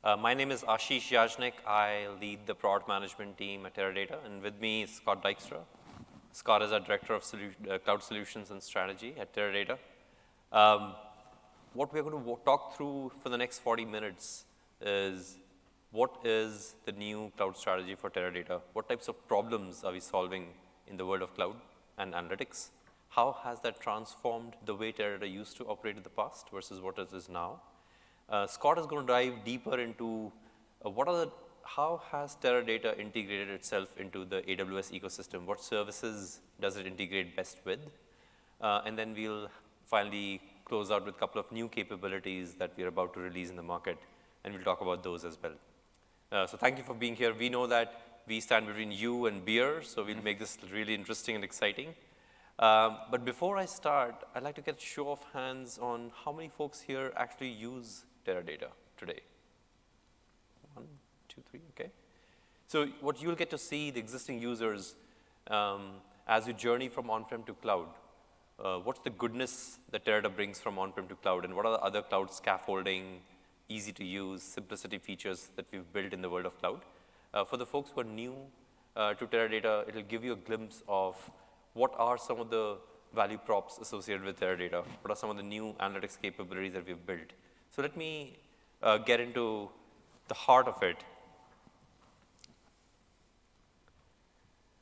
My name is Ashish Yajnik. I lead the product management team at Teradata, and with me is Scott Dykstra. Scott is our Director of Cloud Solutions and Strategy at Teradata. What we're going to talk through for the next 40 minutes is what is the new cloud strategy for Teradata? What types of problems are we solving in the world of cloud and analytics? How has that transformed the way Teradata used to operate in the past versus what it is now? Scott is going to dive deeper into how has Teradata integrated itself into the AWS ecosystem? What services does it integrate best with? And then we'll finally close out with a couple of new capabilities that we're about to release in the market, and we'll talk about those as well. So thank you for being here. We know that we stand between you and beer, so we'll make this really interesting and exciting. But before I start, I'd like to get a show of hands on how many folks here actually use Teradata today. 1, 2, 3, okay. So what you'll get to see, the existing users, as you journey from on-prem to cloud, what's the goodness that Teradata brings from on-prem to cloud, and what are the other cloud scaffolding, easy to use, simplicity features that we've built in the world of cloud. For the folks who are new to Teradata, it'll give you a glimpse of what are some of the value props associated with Teradata, what are some of the new analytics capabilities that we've built. So let me get into the heart of it.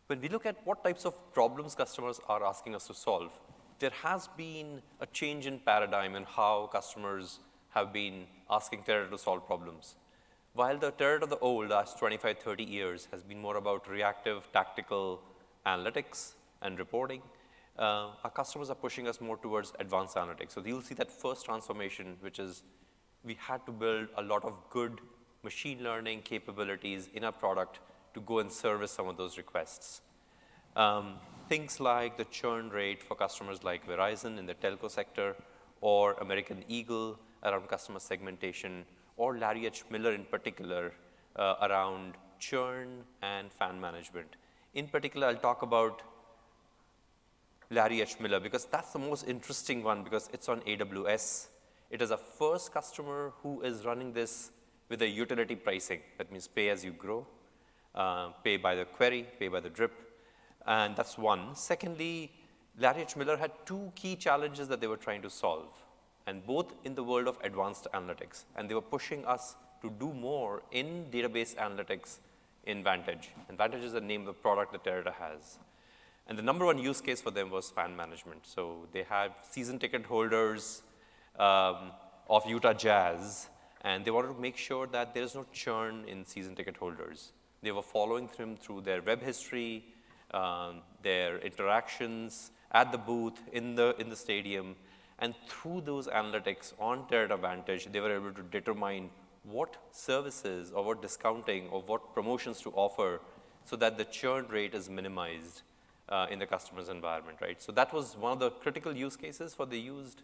When we look at what types of problems customers are asking us to solve, there has been a change in paradigm in how customers have been asking Teradata to solve problems. While the Teradata of the old, last 25, 30 years, has been more about reactive, tactical analytics and reporting, our customers are pushing us more towards advanced analytics. So you'll see that first transformation, which is we had to build a lot of good machine learning capabilities in our product to go and service some of those requests. Things like the churn rate for customers like Verizon in the telco sector, or American Eagle around customer segmentation, or Larry H. Miller in particular around churn and fan management. In particular, I'll talk about Larry H. Miller because that's the most interesting one because it's on AWS. It is a first customer who is running this with a utility pricing. That means pay as you grow, pay by the query, pay by the drip. And that's one. Secondly, Larry H. Miller had two key challenges that they were trying to solve, and both in the world of advanced analytics. And they were pushing us to do more in database analytics in Vantage. And Vantage is the name of the product that Teradata has. And the number one use case for them was fan management. So they had season ticket holders of Utah Jazz, and they wanted to make sure that there is no churn in season ticket holders. They were following them through their web history, their interactions at the booth, in the stadium, and through those analytics on Teradata Vantage, they were able to determine what services or what discounting or what promotions to offer so that the churn rate is minimized in the customer's environment, right? So that was one of the critical use cases for they used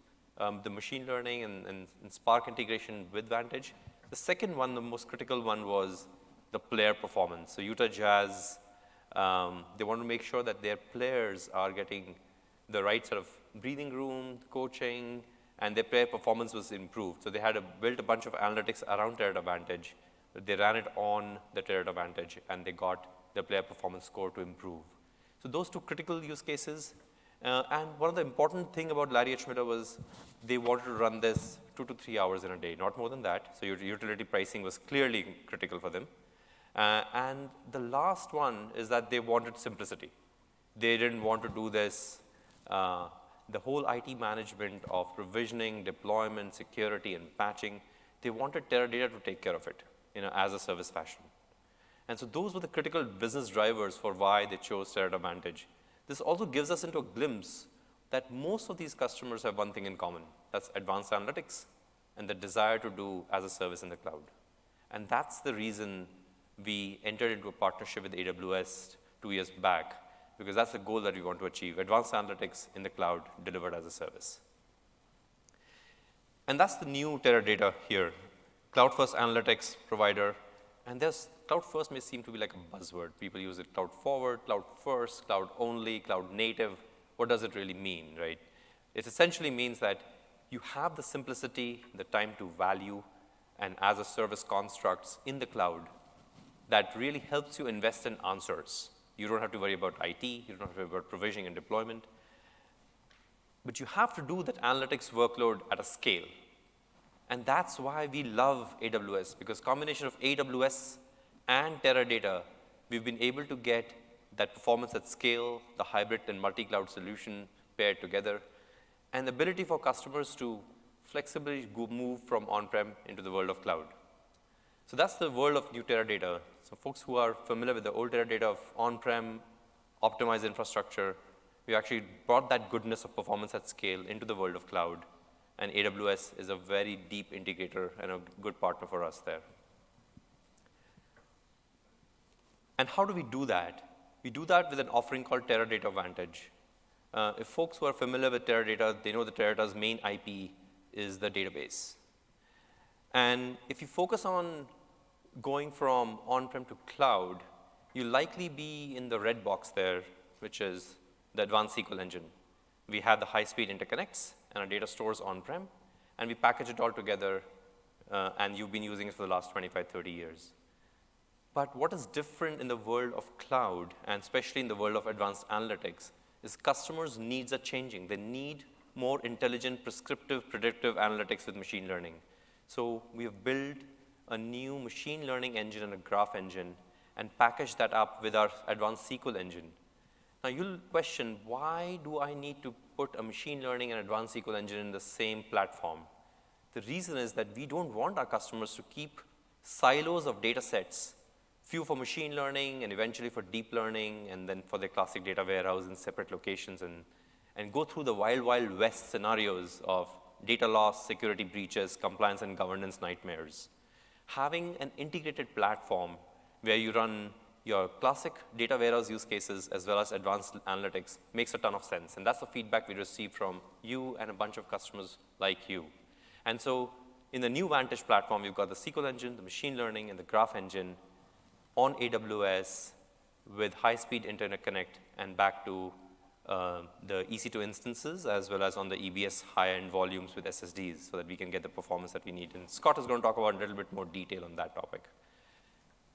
the machine learning and Spark integration with Vantage. The second one, the most critical one, was the player performance. So Utah Jazz, they want to make sure that their players are getting the right sort of breathing room, coaching, and their player performance was improved. So they had built a bunch of analytics around Teradata Vantage. They ran it on the Teradata Vantage, and they got the player performance score to improve. So those two critical use cases. And one of the important thing about Larry H. Miller was they wanted to run this 2 to 3 hours in a day, not more than that. So utility pricing was clearly critical for them. And the last one is that they wanted simplicity. They didn't want to do this, the whole IT management of provisioning, deployment, security, and patching. They wanted Teradata to take care of it, as a service fashion. And so those were the critical business drivers for why they chose Teradata Vantage. This also gives us into a glimpse that most of these customers have one thing in common. That's advanced analytics and the desire to do as a service in the cloud. And that's the reason we entered into a partnership with AWS 2 years back, because that's the goal that we want to achieve, advanced analytics in the cloud delivered as a service. And that's the new Teradata here, cloud-first analytics provider. And cloud-first may seem to be like a buzzword. People use it cloud-forward, cloud-first, cloud-only, cloud-native. What does it really mean, right? It essentially means that you have the simplicity, the time to value, and as-a-service constructs in the cloud that really helps you invest in answers. You don't have to worry about IT, you don't have to worry about provisioning and deployment. But you have to do that analytics workload at a scale. And that's why we love AWS, because combination of AWS and Teradata, we've been able to get that performance at scale, the hybrid and multi-cloud solution paired together, and the ability for customers to flexibly move from on-prem into the world of cloud. So that's the world of new Teradata. So folks who are familiar with the old Teradata of on-prem, optimized infrastructure, we actually brought that goodness of performance at scale into the world of cloud. And AWS is a very deep integrator and a good partner for us there. And how do we do that? We do that with an offering called Teradata Vantage. If folks who are familiar with Teradata, they know that Teradata's main IP is the database. And if you focus on going from on-prem to cloud, you'll likely be in the red box there, which is the advanced SQL engine. We have the high-speed interconnects and our data stores on-prem, and we package it all together, and you've been using it for the last 25, 30 years. But what is different in the world of cloud, and especially in the world of advanced analytics, is customers' needs are changing. They need more intelligent, prescriptive, predictive analytics with machine learning. So we have built a new machine learning engine and a graph engine and packaged that up with our advanced SQL engine. Now you'll question, why do I need to put a machine learning and advanced SQL engine in the same platform? The reason is that we don't want our customers to keep silos of data sets, few for machine learning and eventually for deep learning, and then for their classic data warehouse in separate locations, and go through the wild, wild west scenarios of data loss, security breaches, compliance and governance nightmares. Having an integrated platform where you run your classic data warehouse use cases as well as advanced analytics makes a ton of sense. And that's the feedback we receive from you and a bunch of customers like you. And so in the new Vantage platform, we've got the SQL engine, the machine learning, and the graph engine on AWS with high-speed internet connect and back to the EC2 instances, as well as on the EBS high-end volumes with SSDs, so that we can get the performance that we need. And Scott is going to talk about a little bit more detail on that topic.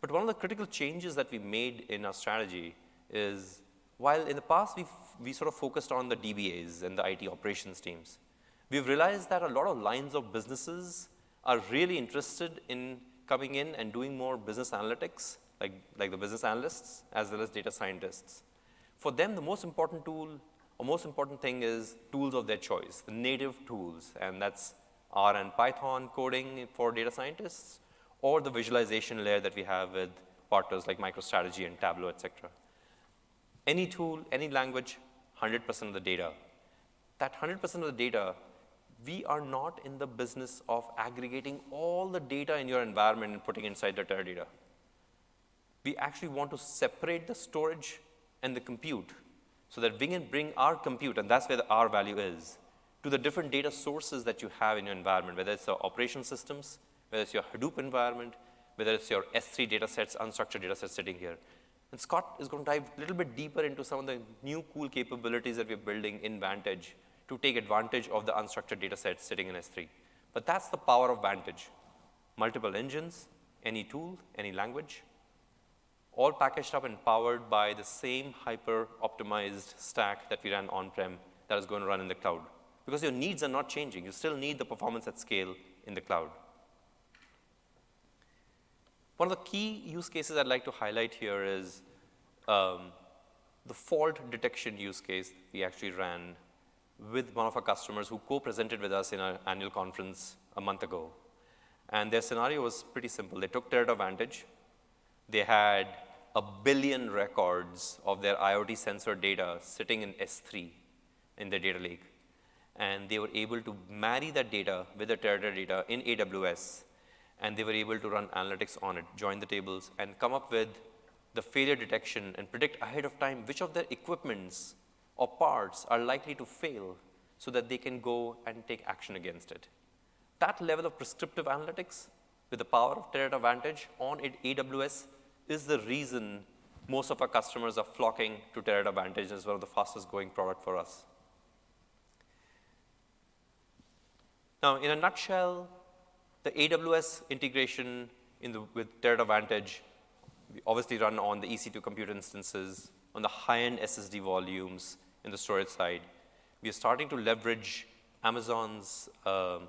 But one of the critical changes that we made in our strategy is, while in the past we sort of focused on the DBAs and the IT operations teams, we've realized that a lot of lines of businesses are really interested in coming in and doing more business analytics, like the business analysts, as well as data scientists. For them, the most important tool or most important thing is tools of their choice, the native tools, and that's R and Python coding for data scientists, or the visualization layer that we have with partners like MicroStrategy and Tableau, et cetera. Any tool, any language, 100% of the data. That 100% of the data, we are not in the business of aggregating all the data in your environment and putting inside the Teradata. We actually want to separate the storage and the compute so that we can bring our compute, and that's where the R value is, to the different data sources that you have in your environment, whether it's the operation systems, whether it's your Hadoop environment, whether it's your S3 data sets, unstructured data sets sitting here. And Scott is going to dive a little bit deeper into some of the new cool capabilities that we're building in Vantage to take advantage of the unstructured data sets sitting in S3. But that's the power of Vantage. Multiple engines, any tool, any language, all packaged up and powered by the same hyper-optimized stack that we ran on-prem that is going to run in the cloud. Because your needs are not changing. You still need the performance at scale in the cloud. One of the key use cases I'd like to highlight here is the fault detection use case we actually ran with one of our customers who co-presented with us in our annual conference a month ago. And their scenario was pretty simple. They took Teradata Vantage. They had 1 billion records of their IoT sensor data sitting in S3 in their data lake. And they were able to marry that data with the Teradata data in AWS, and they were able to run analytics on it, join the tables, and come up with the failure detection and predict ahead of time which of their equipments or parts are likely to fail so that they can go and take action against it. That level of prescriptive analytics with the power of Teradata Vantage on AWS is the reason most of our customers are flocking to Teradata Vantage as one of the fastest growing product for us. Now, in a nutshell, The AWS integration with Teradata Vantage, we obviously run on the EC2 compute instances, on the high-end SSD volumes in the storage side. We are starting to leverage Amazon's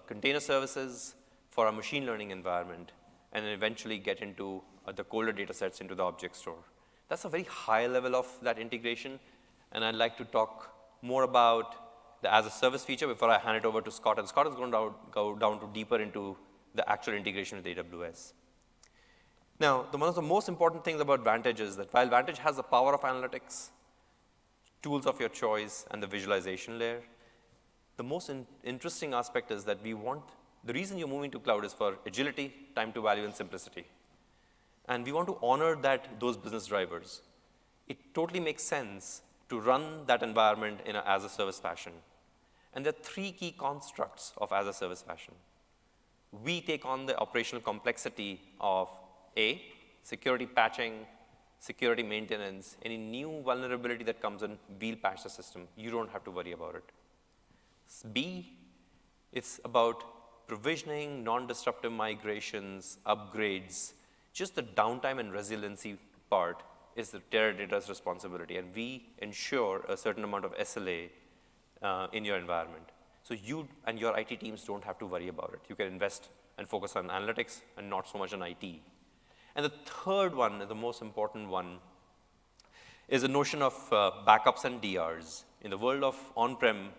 container services for our machine learning environment, and then eventually get into the colder data sets into the object store. That's a very high level of that integration, and I'd like to talk more about the as-a-service feature before I hand it over to Scott. And Scott is going to go down to deeper into the actual integration with AWS. Now, one of the most important things about Vantage is that while Vantage has the power of analytics, tools of your choice, and the visualization layer, the most interesting aspect is that the reason you're moving to cloud is for agility, time to value, and simplicity. And we want to honor those business drivers. It totally makes sense to run that environment in an as-a-service fashion. And there are three key constructs of as-a-service fashion. We take on the operational complexity of A, security patching, security maintenance, any new vulnerability that comes in, we'll patch the system. You don't have to worry about it. B, it's about provisioning, non-disruptive migrations, upgrades. Just the downtime and resiliency part is the Teradata's responsibility, and we ensure a certain amount of SLA in your environment. So you and your IT teams don't have to worry about it. You can invest and focus on analytics and not so much on IT. And the third one, the most important one, is the notion of backups and DRs. In the world of on-prem,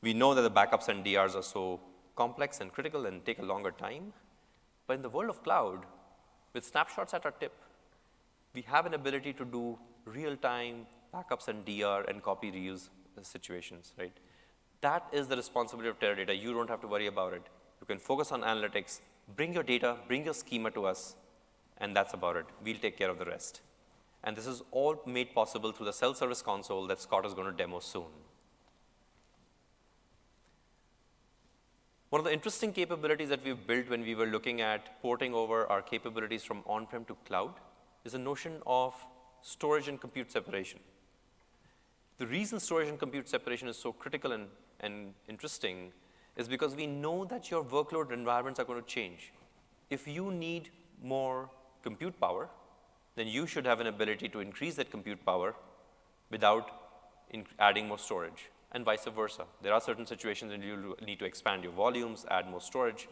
we know that the backups and DRs are so complex and critical and take a longer time. But in the world of cloud, with snapshots at our tip, we have an ability to do real-time backups and DR and copy reuse situations, right? That is the responsibility of Teradata. You don't have to worry about it. You can focus on analytics, bring your data, bring your schema to us, and that's about it. We'll take care of the rest. And this is all made possible through the self-service console that Scott is going to demo soon. One of the interesting capabilities that we've built when we were looking at porting over our capabilities from on-prem to cloud is a notion of storage and compute separation. The reason storage and compute separation is so critical and interesting is because we know that your workload environments are going to change. If you need more compute power, then you should have an ability to increase that compute power without adding more storage, and vice versa. There are certain situations when you need to expand your volumes, add more storage.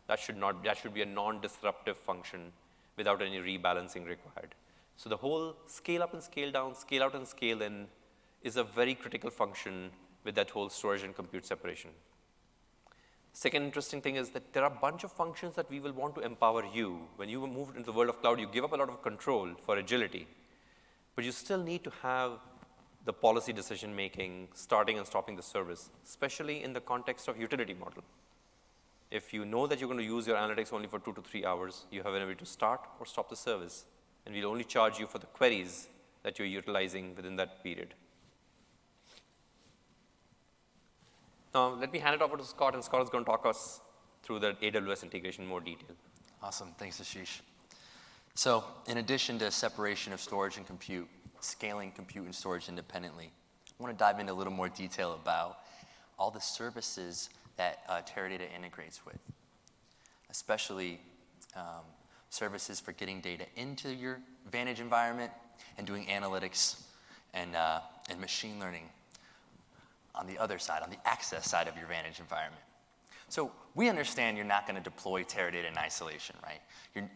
That should be a non-disruptive function without any rebalancing required. So the whole scale up and scale down, scale out and scale in is a very critical function with that whole storage and compute separation. Second interesting thing is that there are a bunch of functions that we will want to empower you. When you move into the world of cloud, you give up a lot of control for agility, but you still need to have the policy decision making, starting and stopping the service, especially in the context of utility model. If you know that you're going to use your analytics only for 2 to 3 hours, you have an ability to start or stop the service, and we'll only charge you for the queries that you're utilizing within that period. Now, let me hand it over to Scott, and Scott is going to talk us through the AWS integration in more detail. Awesome. Thanks, Ashish. So in addition to separation of storage and compute, scaling compute and storage independently, I want to dive into a little more detail about all the services that Teradata integrates with, especially services for getting data into your Vantage environment and doing analytics and machine learning on the other side, on the access side of your Vantage environment. So we understand you're not going to deploy Teradata in isolation, right?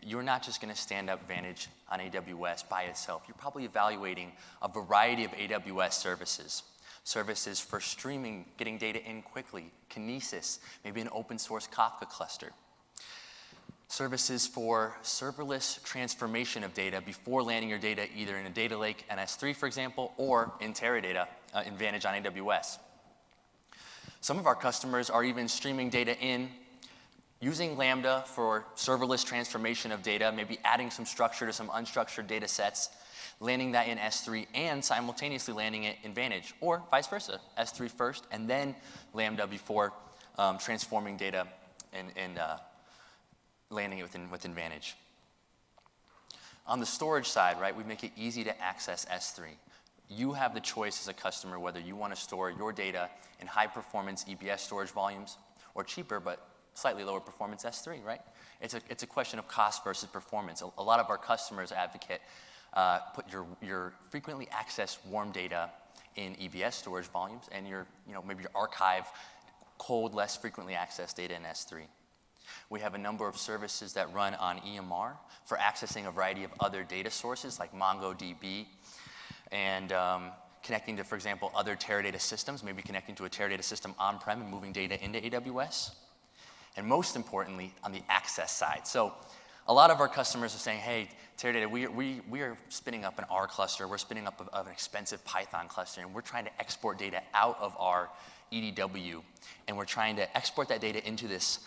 You're not just going to stand up Vantage on AWS by itself. You're probably evaluating a variety of AWS services. Services for streaming, getting data in quickly, Kinesis, maybe an open source Kafka cluster. Services for serverless transformation of data before landing your data either in a data lake, an S3 for example, or in Teradata, in Vantage on AWS. Some of our customers are even streaming data in using Lambda for serverless transformation of data, maybe adding some structure to some unstructured data sets, landing that in S3 and simultaneously landing it in Vantage, or vice versa, S3 first and then Lambda before transforming data and landing it within Vantage. On the storage side, right, we make it easy to access S3. You have the choice as a customer whether you want to store your data in high-performance EBS storage volumes or cheaper but slightly lower performance S3, right? It's a question of cost versus performance. A lot of our customers advocate put your frequently accessed warm data in EBS storage volumes and maybe your archive cold, less frequently accessed data in S3. We have a number of services that run on EMR for accessing a variety of other data sources like MongoDB and connecting to, for example, other Teradata systems, maybe connecting to a Teradata system on-prem and moving data into AWS. And most importantly, on the access side. So a lot of our customers are saying, hey, Teradata, we are spinning up an R cluster, we're spinning up an expensive Python cluster, and we're trying to export data out of our EDW, and we're trying to export that data into this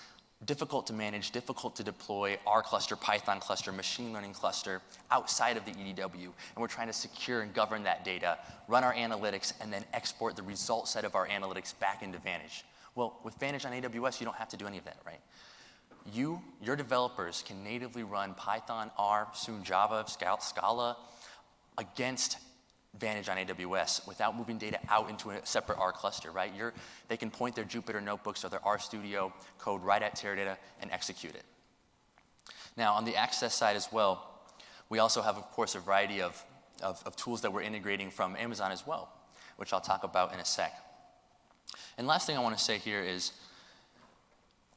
difficult to manage, difficult to deploy R cluster, Python cluster, machine learning cluster outside of the EDW, and we're trying to secure and govern that data, run our analytics, and then export the result set of our analytics back into Vantage. Well, with Vantage on AWS, you don't have to do any of that, right? Your developers can natively run Python, R, soon Java, Scala against Vantage on AWS without moving data out into a separate R cluster, right? They can point their Jupyter notebooks or their RStudio code right at Teradata and execute it. Now, on the access side as well, we also have, of course, a variety of tools that we're integrating from Amazon as well, which I'll talk about in a sec. And last thing I want to say here is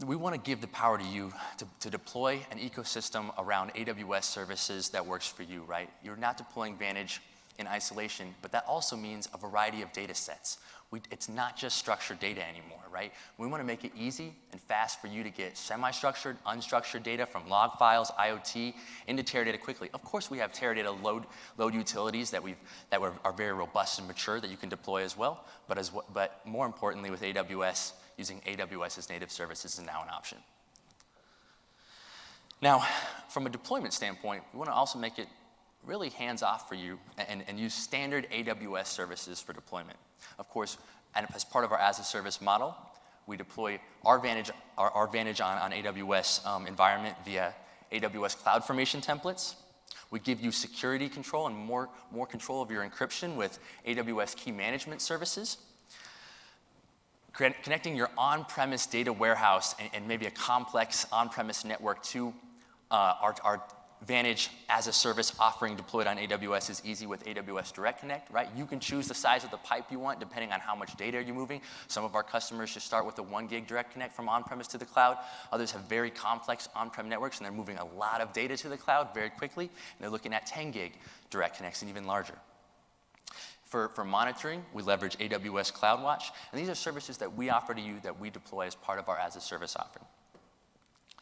we want to give the power to you to deploy an ecosystem around AWS services that works for you, right? You're not deploying Vantage in isolation, but that also means a variety of data sets. It's not just structured data anymore, right? We want to make it easy and fast for you to get semi-structured, unstructured data from log files, IoT, into Teradata quickly. Of course, we have Teradata load utilities that are very robust and mature that you can deploy as well, but more importantly with AWS, using AWS's native services is now an option. Now, from a deployment standpoint, we want to also make it really hands-off for you and use standard AWS services for deployment. Of course, and as part of our as-a-service model, we deploy our Vantage on AWS environment via AWS CloudFormation templates. We give you security control and more control of your encryption with AWS key management services. Connecting your on-premise data warehouse and maybe a complex on-premise network to our Vantage as a service offering deployed on AWS is easy with AWS Direct Connect, right? You can choose the size of the pipe you want depending on how much data you're moving. Some of our customers just start with a 1 gig Direct Connect from on-premise to the cloud. Others have very complex on-prem networks and they're moving a lot of data to the cloud very quickly. And they're looking at 10 gig Direct Connects and even larger. For monitoring, we leverage AWS CloudWatch. And these are services that we offer to you that we deploy as part of our as-a-service offering.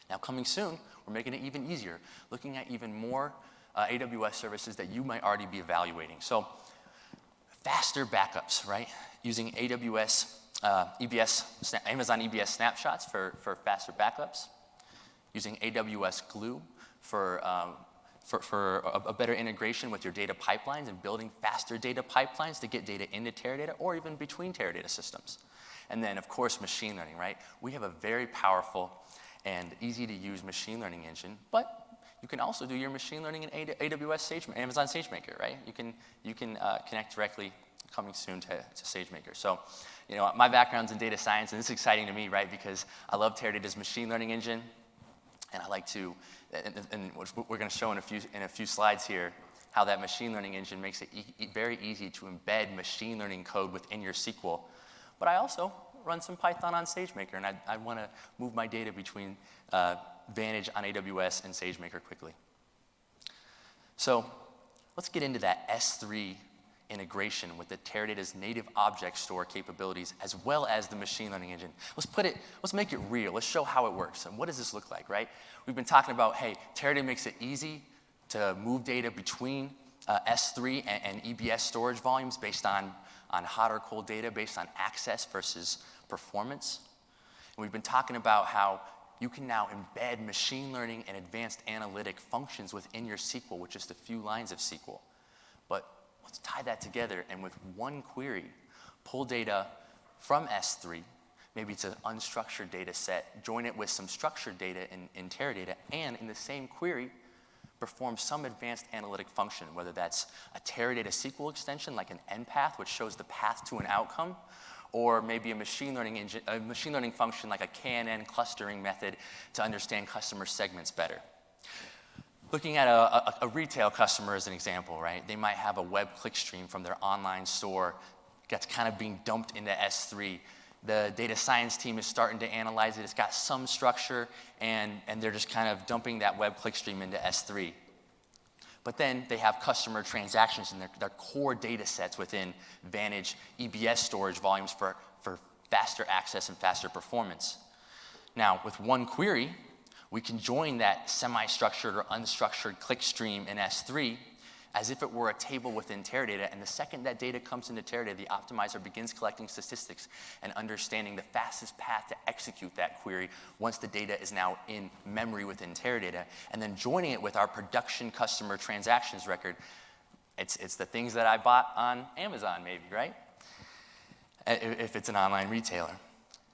Now, coming soon, we're making it even easier, looking at even more AWS services that you might already be evaluating. So, faster backups, right? Using AWS Amazon EBS snapshots for faster backups. Using AWS Glue for a better integration with your data pipelines and building faster data pipelines to get data into Teradata or even between Teradata systems. And then, of course, machine learning, right? We have a very powerful and easy-to-use machine learning engine, but you can also do your machine learning in AWS Amazon SageMaker, right? You can connect directly coming soon to SageMaker. So, my background's in data science, and this is exciting to me, right? Because I love Teradata's machine learning engine, and I like to, and we're going to show in a few slides here, how that machine learning engine makes it very easy to embed machine learning code within your SQL. But I also run some Python on SageMaker, and I want to move my data between Vantage on AWS and SageMaker quickly. So let's get into that S3 integration with the Teradata's native object store capabilities as well as the machine learning engine. Let's make it real. Let's show how it works. And what does this look like, right? We've been talking about, hey, Teradata makes it easy to move data between S3 and EBS storage volumes based on hot or cold data, based on access versus performance. And we've been talking about how you can now embed machine learning and advanced analytic functions within your SQL with just a few lines of SQL. But let's tie that together and with one query, pull data from S3, maybe it's an unstructured data set, join it with some structured data in Teradata, and in the same query, perform some advanced analytic function, whether that's a Teradata SQL extension like an npath, which shows the path to an outcome, or maybe a machine learning function like a KNN clustering method to understand customer segments better. Looking at a retail customer as an example, right? They might have a web click stream from their online store that's kind of being dumped into S3. The data science team is starting to analyze it. It's got some structure, and they're just kind of dumping that web click stream into S3. But then they have customer transactions in their core data sets within Vantage EBS storage volumes for faster access and faster performance. Now, with one query, we can join that semi-structured or unstructured click stream in S3 as if it were a table within Teradata, and the second that data comes into Teradata, the optimizer begins collecting statistics and understanding the fastest path to execute that query once the data is now in memory within Teradata, and then joining it with our production customer transactions record. It's the things that I bought on Amazon maybe, right? If it's an online retailer.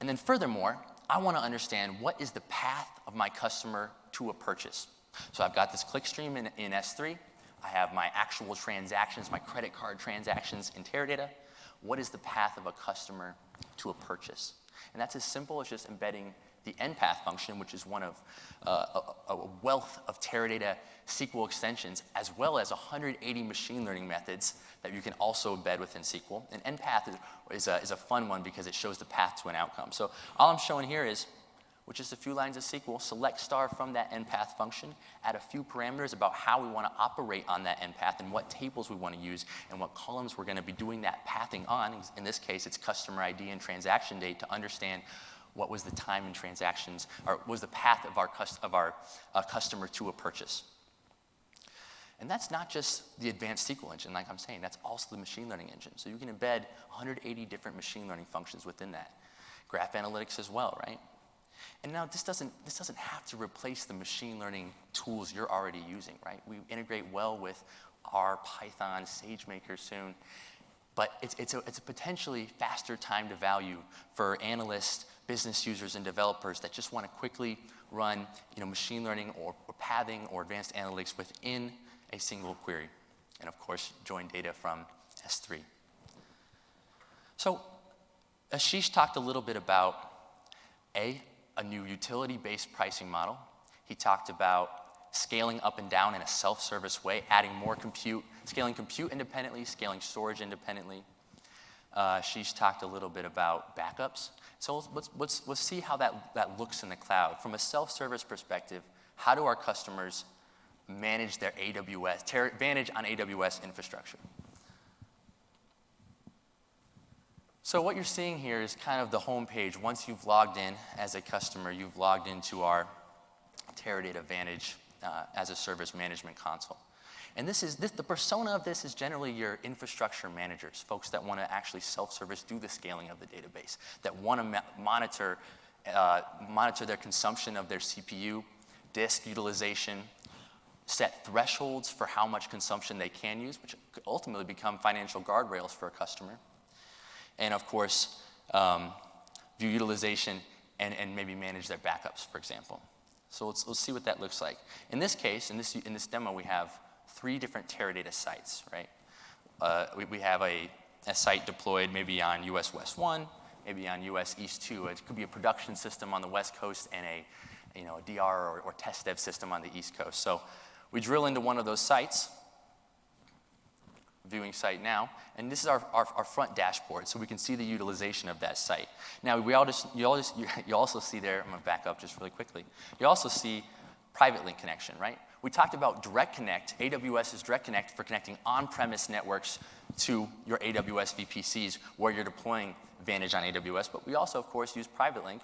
And then furthermore, I want to understand what is the path of my customer to a purchase. So I've got this click stream in S3. I have my actual transactions, my credit card transactions in Teradata. What is the path of a customer to a purchase? And that's as simple as just embedding the NPath function, which is one of a wealth of Teradata SQL extensions, as well as 180 machine learning methods that you can also embed within SQL. And NPath is a fun one because it shows the path to an outcome. So all I'm showing here is, with just a few lines of SQL, select star from that NPath function, add a few parameters about how we want to operate on that NPath and what tables we want to use and what columns we're going to be doing that pathing on. In this case, it's customer ID and transaction date to understand what was the time in transactions, or what was the path of our customer to a purchase. And that's not just the advanced SQL engine, like I'm saying, that's also the machine learning engine. So you can embed 180 different machine learning functions within that. Graph analytics as well, right? And now this doesn't have to replace the machine learning tools you're already using, right? We integrate well with R, Python, SageMaker soon, but it's a potentially faster time to value for analysts, business users, and developers that just want to quickly run, machine learning or pathing or advanced analytics within a single query, and of course join data from S3. So Ashish talked a little bit about a new utility-based pricing model. He talked about scaling up and down in a self-service way, adding more compute, scaling compute independently, scaling storage independently. She's talked a little bit about backups. So let's see how that looks in the cloud. From a self-service perspective, how do our customers manage their Vantage on AWS infrastructure? So what you're seeing here is kind of the home page. Once you've logged in as a customer, you've logged into our Teradata Vantage as a service management console. And the persona of this is generally your infrastructure managers, folks that want to actually self-service, do the scaling of the database, that want to monitor their consumption of their CPU, disk utilization, set thresholds for how much consumption they can use, which could ultimately become financial guardrails for a customer. And of course, view utilization and maybe manage their backups, for example. So let's see what that looks like. In this case, in this demo, we have 3 different Teradata sites, right? We have a site deployed maybe on US West 1, maybe on US East 2. It could be a production system on the West Coast and a DR or test dev system on the East Coast. So we drill into one of those sites, viewing site now, and this is our front dashboard, so we can see the utilization of that site. Now, you also see there, I'm going to back up just really quickly, you also see private link connection, right? We talked about Direct Connect, AWS's Direct Connect for connecting on-premise networks to your AWS VPCs where you're deploying Vantage on AWS, but we also, of course, use private link,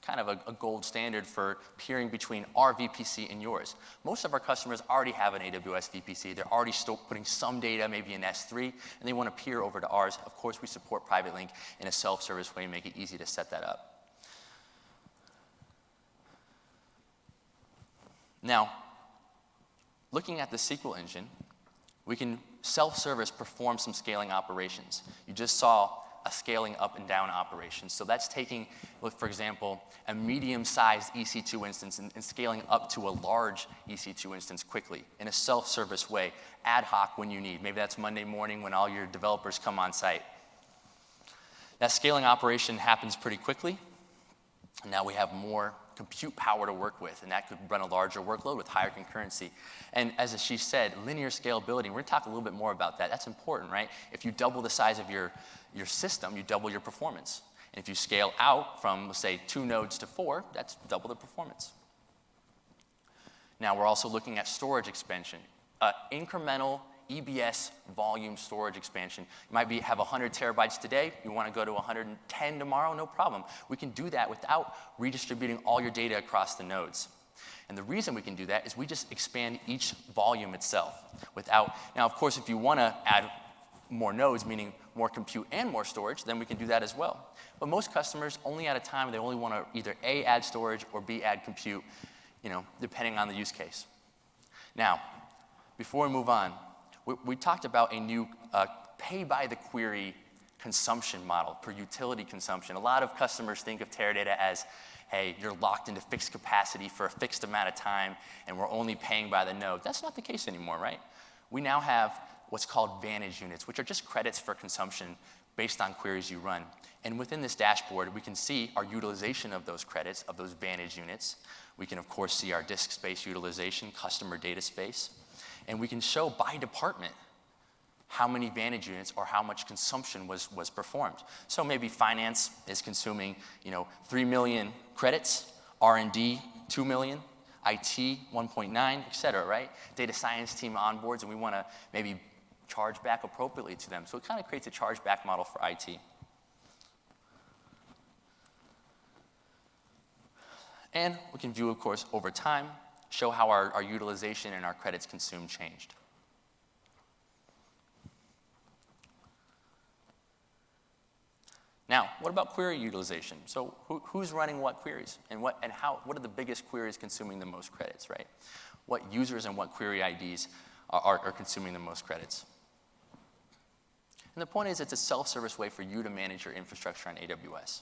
kind of a gold standard for peering between our VPC and yours. Most of our customers already have an AWS VPC. They're already still putting some data, maybe in S3, and they want to peer over to ours. Of course, we support private link in a self-service way and make it easy to set that up. Now, looking at the SQL engine, we can self-service perform some scaling operations. You just saw a scaling up and down operation. So that's taking, for example, a medium-sized EC2 instance and scaling up to a large EC2 instance quickly in a self-service way, ad hoc when you need. Maybe that's Monday morning when all your developers come on site. That scaling operation happens pretty quickly. Now we have more compute power to work with, and that could run a larger workload with higher concurrency. And as Ashish said, linear scalability, we're going to talk a little bit more about that. That's important, right? If you double the size of your system, you double your performance. And if you scale out from, let's say, 2 nodes to 4, that's double the performance. Now we're also looking at storage expansion. Incremental EBS volume storage expansion. You might have 100 terabytes today. You want to go to 110 tomorrow, no problem. We can do that without redistributing all your data across the nodes. And the reason we can do that is we just expand each volume itself now, of course, if you want to add more nodes, meaning more compute and more storage, then we can do that as well. But most customers, only at a time, they only want to either A, add storage, or B, add compute, depending on the use case. Now, before we move on, we talked about a new pay-by-the-query consumption model per utility consumption. A lot of customers think of Teradata as, hey, you're locked into fixed capacity for a fixed amount of time, and we're only paying by the node. That's not the case anymore, right? We now have what's called Vantage units, which are just credits for consumption based on queries you run. And within this dashboard, we can see our utilization of those credits, of those Vantage units. We can, of course, see our disk space utilization, customer data space. And we can show by department how many Vantage units or how much consumption was performed. So maybe finance is consuming 3 million credits, R&D 2 million, IT 1.9, et cetera, right? Data science team onboards, and we want to maybe charge back appropriately to them. So it kind of creates a chargeback model for IT. And we can view, of course, over time, show how our utilization and our credits consumed changed. Now, what about query utilization? So who's running what queries? And what are the biggest queries consuming the most credits, right? What users and what query IDs are consuming the most credits? And the point is, it's a self-service way for you to manage your infrastructure on AWS.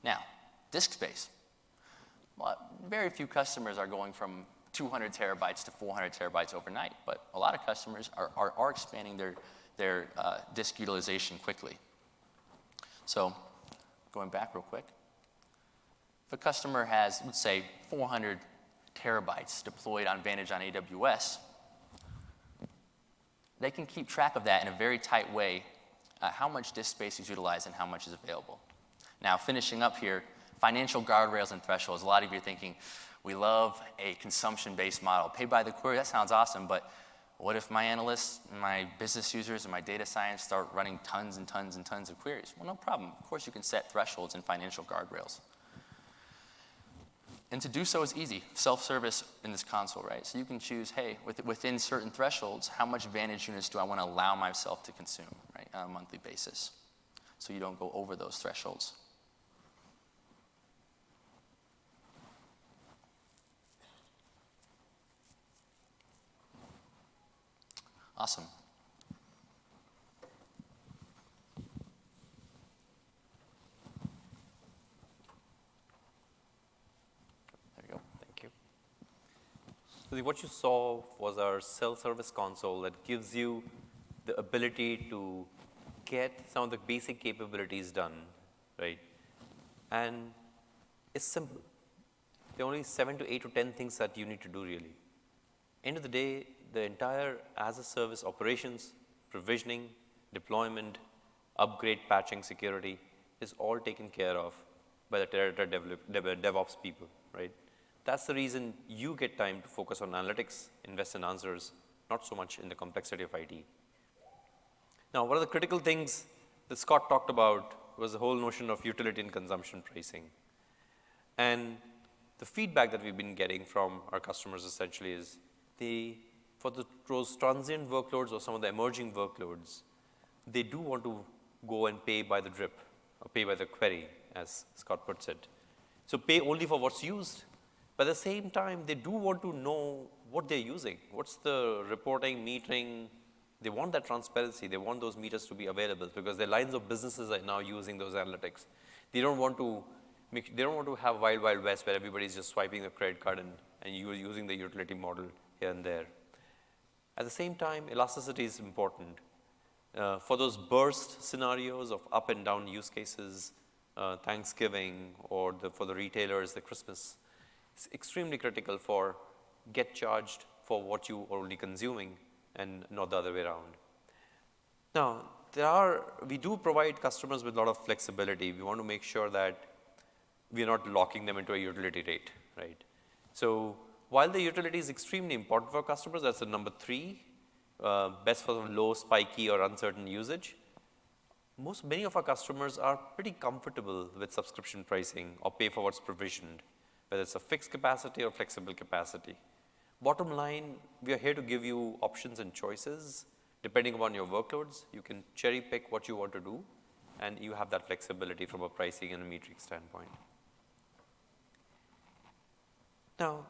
Now, disk space. Well, very few customers are going from 200 terabytes to 400 terabytes overnight, but a lot of customers are expanding their disk utilization quickly. So, going back real quick, if a customer has, let's say, 400 terabytes deployed on Vantage on AWS, they can keep track of that in a very tight way, how much disk space is utilized and how much is available. Now, finishing up here, financial guardrails and thresholds. A lot of you are thinking, we love a consumption-based model. Pay by the query, that sounds awesome, but what if my analysts, my business users, and my data science start running tons and tons and tons of queries? Well, no problem. Of course, you can set thresholds and financial guardrails. And to do so is easy. Self-service in this console, right? So you can choose, hey, within certain thresholds, how much Vantage units do I want to allow myself to consume, right, on a monthly basis? So you don't go over those thresholds. Awesome. There you go. Thank you. So what you saw was our self-service console that gives you the ability to get some of the basic capabilities done, right? And it's simple. There are only 7 to 8 to 10 things that you need to do really. End of the day, the entire as-a-service operations, provisioning, deployment, upgrade, patching, security is all taken care of by the Teradata DevOps people, right? That's the reason you get time to focus on analytics, invest in answers, not so much in the complexity of IT. Now, one of the critical things that Scott talked about was the whole notion of utility and consumption pricing. And the feedback that we've been getting from our customers essentially is for those transient workloads or some of the emerging workloads, they do want to go and pay by the drip or pay by the query, as Scott puts it. So pay only for what's used, but at the same time, they do want to know what they're using. What's the reporting, metering? They want that transparency. They want those meters to be available because their lines of businesses are now using those analytics. They don't want to have wild, wild west where everybody's just swiping the credit card and you're using the utility model here and there. At the same time, elasticity is important. For those burst scenarios of up and down use cases, Thanksgiving, or for the retailers, the Christmas, it's extremely critical for get charged for what you are already consuming and not the other way around. Now, we do provide customers with a lot of flexibility. We want to make sure that we are not locking them into a utility rate, right? So while the utility is extremely important for customers, that's the number 3, best for low, spiky, or uncertain usage. Many of our customers are pretty comfortable with subscription pricing or pay for what's provisioned, whether it's a fixed capacity or flexible capacity. Bottom line, we are here to give you options and choices. Depending upon your workloads, you can cherry pick what you want to do, and you have that flexibility from a pricing and a metering standpoint. Now,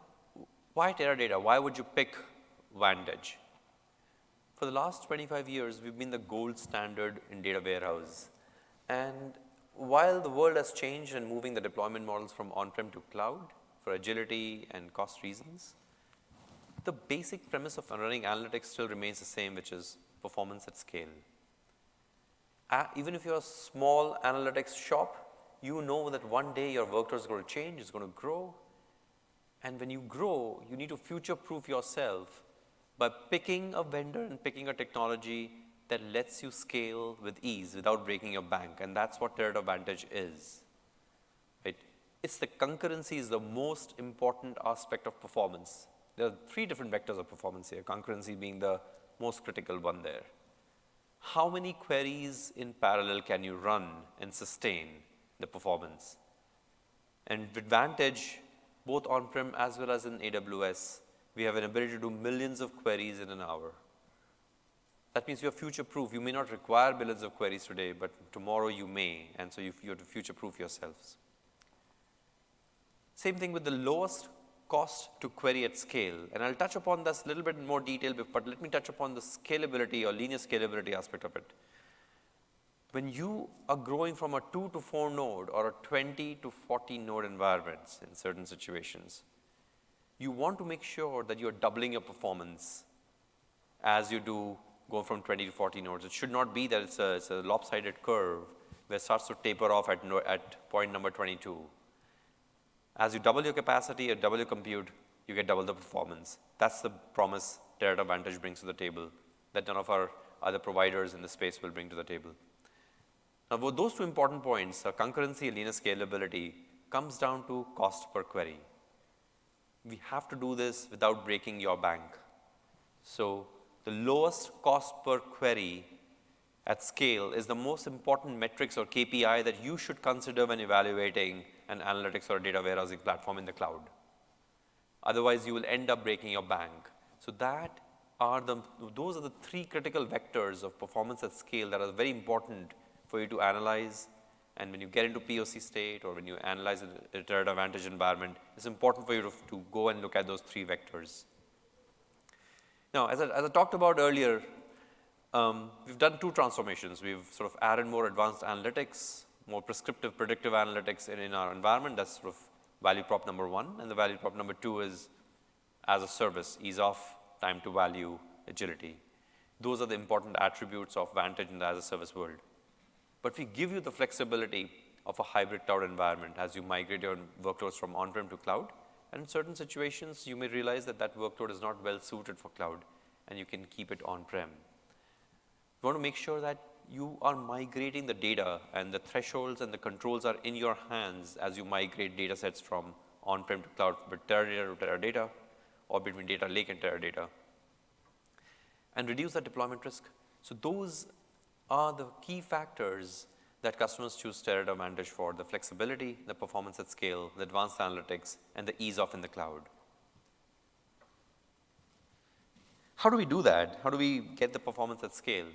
why Teradata? Why would you pick Vantage? For the last 25 years, we've been the gold standard in data warehouse. And while the world has changed and moving the deployment models from on-prem to cloud for agility and cost reasons, the basic premise of running analytics still remains the same, which is performance at scale. Even if you're a small analytics shop, you know that one day your workload is going to change, it's going to grow. And when you grow, you need to future-proof yourself by picking a vendor and picking a technology that lets you scale with ease without breaking your bank. And that's what Teradata Vantage is. Right? It's the concurrency is the most important aspect of performance. There are 3 different vectors of performance here, concurrency being the most critical one there. How many queries in parallel can you run and sustain the performance? And with Vantage, both on-prem as well as in AWS, we have an ability to do millions of queries in an hour. That means you're future-proof. You may not require billions of queries today, but tomorrow you may, and so you have to future-proof yourselves. Same thing with the lowest cost to query at scale. And I'll touch upon this a little bit in more detail, but let me touch upon the scalability or linear scalability aspect of it. When you are growing from a 2 to 4 node or a 20 to 40 node environments in certain situations, you want to make sure that you're doubling your performance as you do go from 20 to 40 nodes. It should not be that it's a lopsided curve where it starts to taper off at point number 22. As you double your capacity or double your compute, you get double the performance. That's the promise Teradata Vantage brings to the table that none of our other providers in the space will bring to the table. Now, with those 2 important points, concurrency and linear scalability, comes down to cost per query. We have to do this without breaking your bank. So the lowest cost per query at scale is the most important metrics or KPI that you should consider when evaluating an analytics or a data warehousing platform in the cloud. Otherwise, you will end up breaking your bank. So those are the 3 critical vectors of performance at scale that are very important for you to analyze. And when you get into POC state or when you analyze a Teradata Vantage environment, it's important for you to go and look at those 3 vectors. Now, as I talked about earlier, we've done 2 transformations. We've sort of added more advanced analytics, more prescriptive, predictive analytics in our environment. That's sort of value prop number 1. And the value prop number 2 is as a service, ease of, time to value, agility. Those are the important attributes of Vantage in the as a service world. But we give you the flexibility of a hybrid cloud environment as you migrate your workloads from on-prem to cloud. And in certain situations, you may realize that that workload is not well suited for cloud, and you can keep it on-prem. You want to make sure that you are migrating the data and the thresholds and the controls are in your hands as you migrate data sets from on-prem to cloud with Teradata to Teradata or between data lake and Teradata. And reduce the deployment risk. So those are the key factors that customers choose Teradata Vantage for: the flexibility, the performance at scale, the advanced analytics, and the ease of in the cloud. How do we do that? How do we get the performance at scale?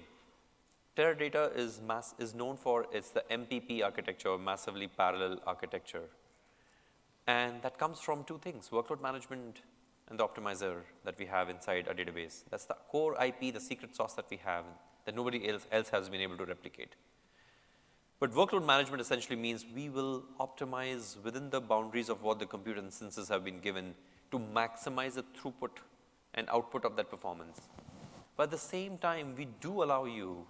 Teradata is known for its the MPP architecture, massively parallel architecture. And that comes from 2 things: workload management and the optimizer that we have inside our database. That's the core IP, the secret sauce that we have that nobody else has been able to replicate. But workload management essentially means we will optimize within the boundaries of what the compute instances have been given to maximize the throughput and output of that performance. But at the same time, we do allow you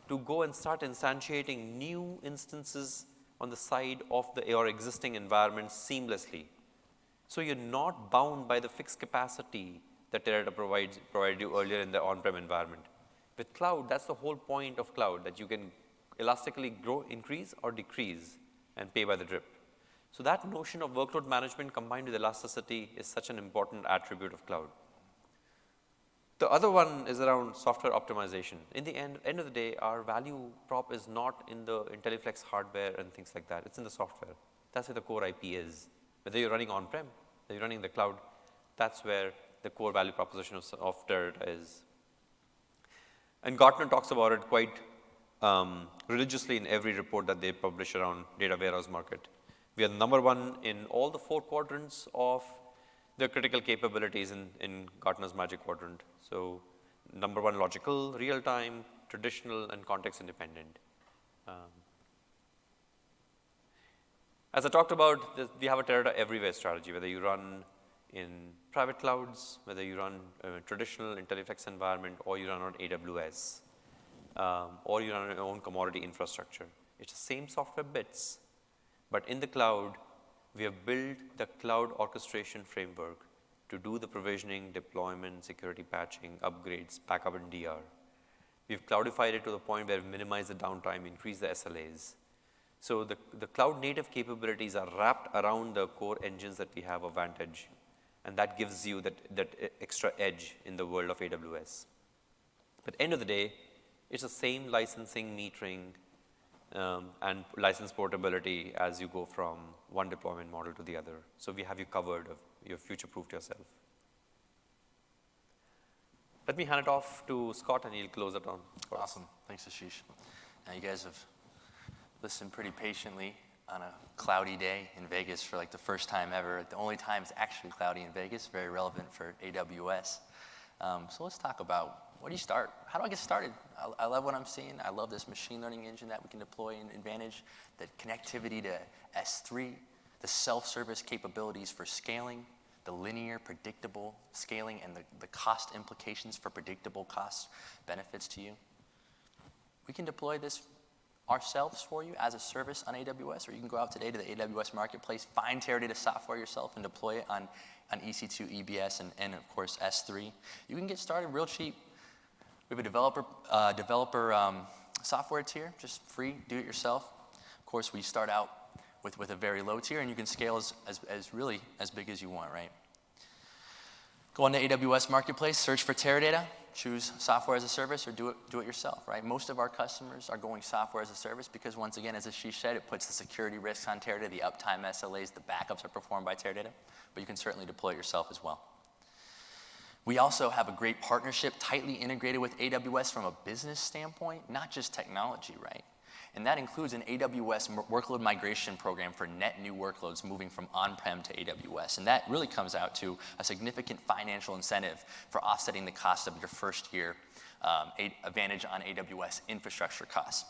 to go and start instantiating new instances on the side of your existing environment seamlessly. So you're not bound by the fixed capacity that Teradata provided you earlier in the on-prem environment. With cloud, that's the whole point of cloud, that you can elastically grow, increase, or decrease, and pay by the drip. So that notion of workload management combined with elasticity is such an important attribute of cloud. The other one is around software optimization. In the end of the day, our value prop is not in the IntelliFlex hardware and things like that. It's in the software. That's where the core IP is. Whether you're running on-prem, whether you're running in the cloud, that's where the core value proposition of Teradata is. And Gartner talks about it quite religiously in every report that they publish around data warehouse market. We are number one in all the 4 quadrants of the critical capabilities in Gartner's Magic Quadrant. So number 1, logical, real-time, traditional, and context-independent. As I talked about, we have a Teradata everywhere strategy, whether you run in private clouds, whether you run a traditional IntelliFlex environment, or you run on AWS, or you run your own commodity infrastructure. It's the same software bits, but in the cloud, we have built the cloud orchestration framework to do the provisioning, deployment, security patching, upgrades, backup, and DR. We've cloudified it to the point where we minimize the downtime, increase the SLAs. So the cloud native capabilities are wrapped around the core engines that we have of Vantage, and that gives you that extra edge in the world of AWS. But end of the day, it's the same licensing, metering, and license portability as you go from one deployment model to the other. So we have you covered, you're future-proofed yourself. Let me hand it off to Scott, and he'll close it on. Awesome. Thanks, Ashish. Now, you guys have listened pretty patiently on a cloudy day in Vegas for like the first time ever. The only time it's actually cloudy in Vegas, very relevant for AWS. So let's talk about, where do you start? How do I get started? I love what I'm seeing. I love this machine learning engine that we can deploy in Vantage, the connectivity to S3, the self-service capabilities for scaling, the linear, predictable scaling, and the cost implications for predictable cost benefits to you. We can deploy this ourselves for you as a service on AWS, or you can go out today to the AWS marketplace, find Teradata software yourself, and deploy it on EC2, EBS, and of course S3. You can get started real cheap. We have a developer software tier, just free, do it yourself. Of course, we start out with a very low tier, and you can scale as really as big as you want, right? Go on the AWS marketplace, search for Teradata, choose software as a service, or do it yourself, right? Most of our customers are going software as a service because, once again, as Ashish said, it puts the security risks on Teradata, the uptime SLAs, the backups are performed by Teradata, but you can certainly deploy it yourself as well. We also have a great partnership, tightly integrated with AWS from a business standpoint, not just technology, right? And that includes an AWS workload migration program for net new workloads moving from on-prem to AWS. And that really comes out to a significant financial incentive for offsetting the cost of your first year Vantage on AWS infrastructure costs.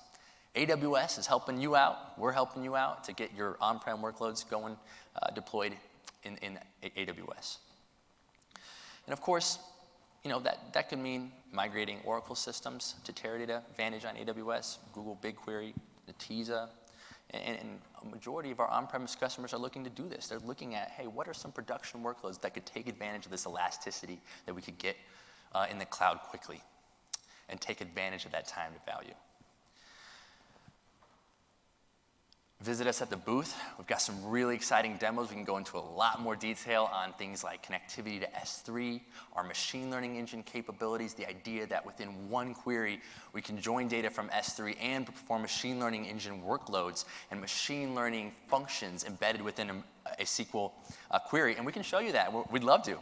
AWS is helping you out. We're helping you out to get your on-prem workloads going, deployed in AWS. And of course, you know, that could mean migrating Oracle systems to Teradata, Vantage on AWS, Google BigQuery, Netezza, and a majority of our on-premise customers are looking to do this. They're looking at, hey, what are some production workloads that could take advantage of this elasticity that we could get in the cloud quickly and take advantage of that time to value. Visit us at the booth. We've got some really exciting demos. We can go into a lot more detail on things like connectivity to S3, our machine learning engine capabilities, the idea that within one query, we can join data from S3 and perform machine learning engine workloads and machine learning functions embedded within a SQL query. And we can show you that. We'd love to.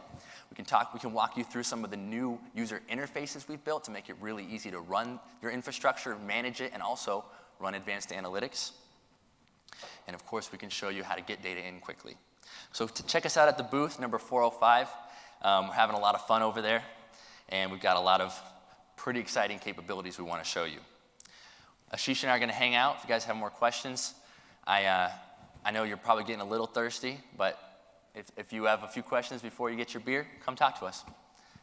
We can walk you through some of the new user interfaces we've built to make it really easy to run your infrastructure, manage it, and also run advanced analytics. And of course, we can show you how to get data in quickly. So to check us out at the booth, number 405, we're having a lot of fun over there. And we've got a lot of pretty exciting capabilities we want to show you. Ashish and I are going to hang out. If you guys have more questions, I know you're probably getting a little thirsty, but if you have a few questions before you get your beer, come talk to us.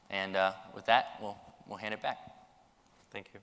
And with that, we'll we'll hand it back. Thank you.